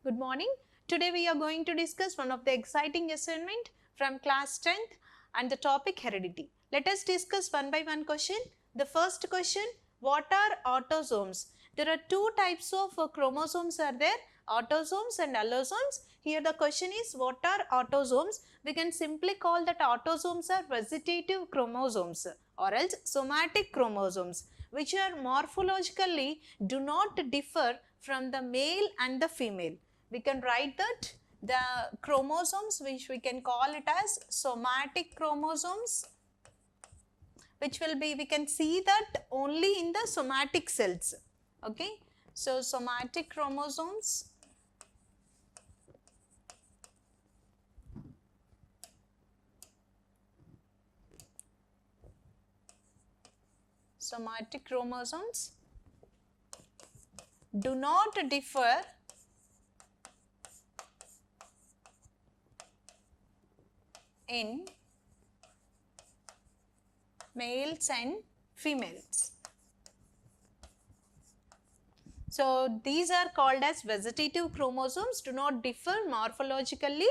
Good morning. Today we are going to discuss one of the exciting assignment from class 10th and the topic heredity. Let us discuss one by one question. The first question, what are autosomes? There are two types of chromosomes are there, autosomes and allosomes. Here the question is, what are autosomes? We can simply call that autosomes are vegetative chromosomes or else somatic chromosomes, which are morphologically do not differ from the male and the female. We can write that the chromosomes, which we can call it as somatic chromosomes, which will be, we can see that only in the somatic cells. Okay, so somatic chromosomes, do not differ in males and females. So these are called as vegetative chromosomes, do not differ morphologically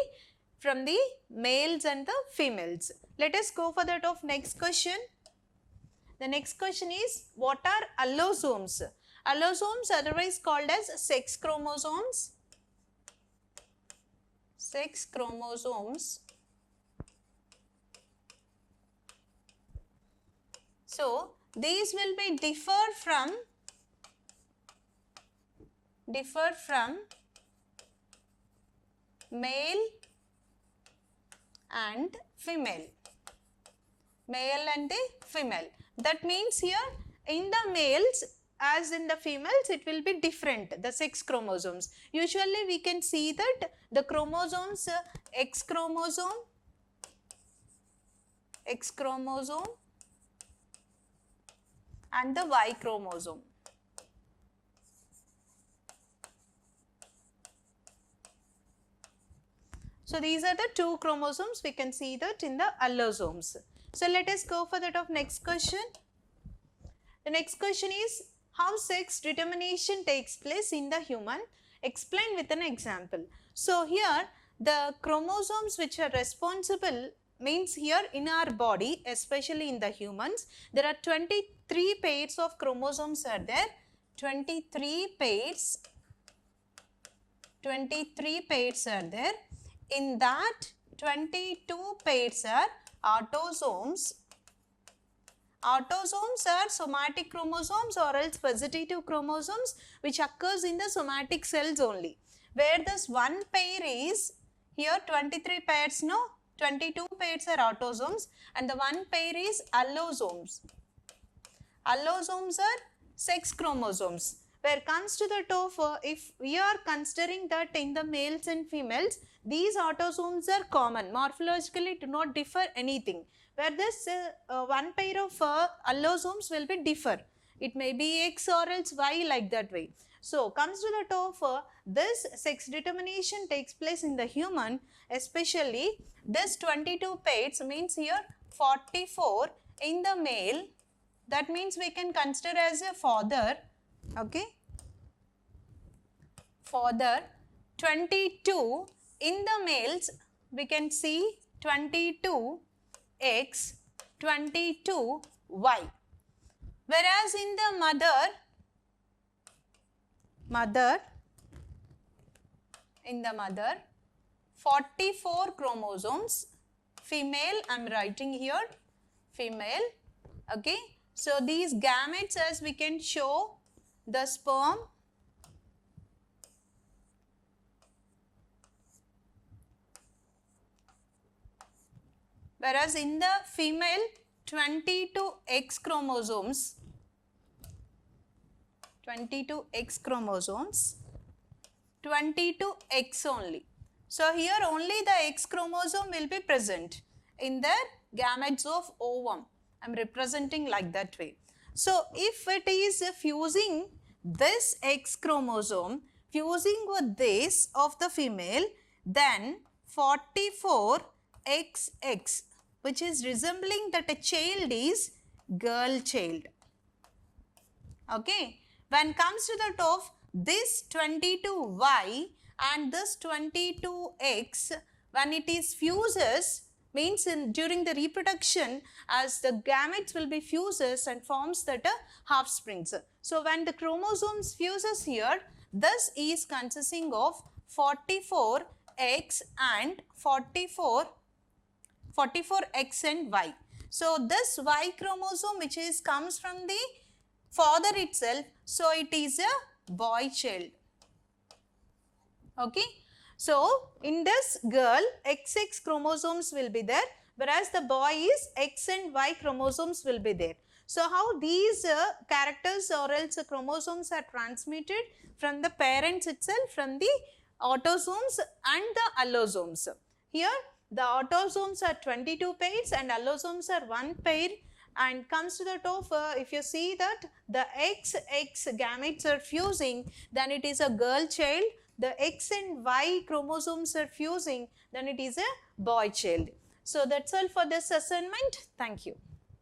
from the males and the females. Let us go for that of next question. The next question is, what are allosomes? Allosomes, otherwise called as sex chromosomes. Sex chromosomes. So these will be differ from male and female. Male and the female. That means here in the males as in the females it will be different, the sex chromosomes. Usually we can see that the chromosomes X chromosome and the Y chromosome. So these are the two chromosomes, we can see that in the allosomes. So let us go for that of next question. The next question is, how sex determination takes place in the human? Explain with an example. So here the chromosomes which are responsible means here in our body, especially in the humans, there are 23 pairs of chromosomes are there. 23 pairs are there. In that 22 pairs are autosomes. Autosomes are somatic chromosomes or else vegetative chromosomes which occurs in the somatic cells only. Where this one pair is, here 23 pairs, no, 22 pairs are autosomes and the one pair is allosomes. Allosomes are sex chromosomes. Where comes to the top, if we are considering that in the males and females, these autosomes are common, morphologically do not differ anything. Where this one pair of allosomes will be differ. It may be X or else Y, like that way. So comes to the top, this sex determination takes place in the human, especially this 22 pairs means here 44 in the male. That means we can consider as a father, okay, father. 22 in the males, we can see 22X, 22Y. Whereas in the mother, 44 chromosomes, female, I am writing here, female, okay. So these gametes, as we can show, the sperm, whereas in the female 22 X chromosomes, 22 X only. So here only the X chromosome will be present in the gametes of ovum. I am representing like that way. So if it is fusing this X chromosome, fusing with this of the female, then 44XX, which is resembling that a child is girl child. Okay. When comes to the top, this 22Y and this 22X, when it is fuses, means during the reproduction, as the gametes will be fuses and forms that half springs. So when the chromosomes fuses here, this is consisting of 44X and 44X and Y. So this Y chromosome which is comes from the father itself, so it is a boy child. Okay. So in this girl, XX chromosomes will be there, whereas the boy is X and Y chromosomes will be there. So how these characters or else chromosomes are transmitted from the parents itself, from the autosomes and the allosomes. Here the autosomes are 22 pairs and allosomes are 1 pair, and comes to the top, if you see that the XX gametes are fusing, then it is a girl child. The X and Y chromosomes are fusing, then it is a boy child. So that's all for this assignment. Thank you.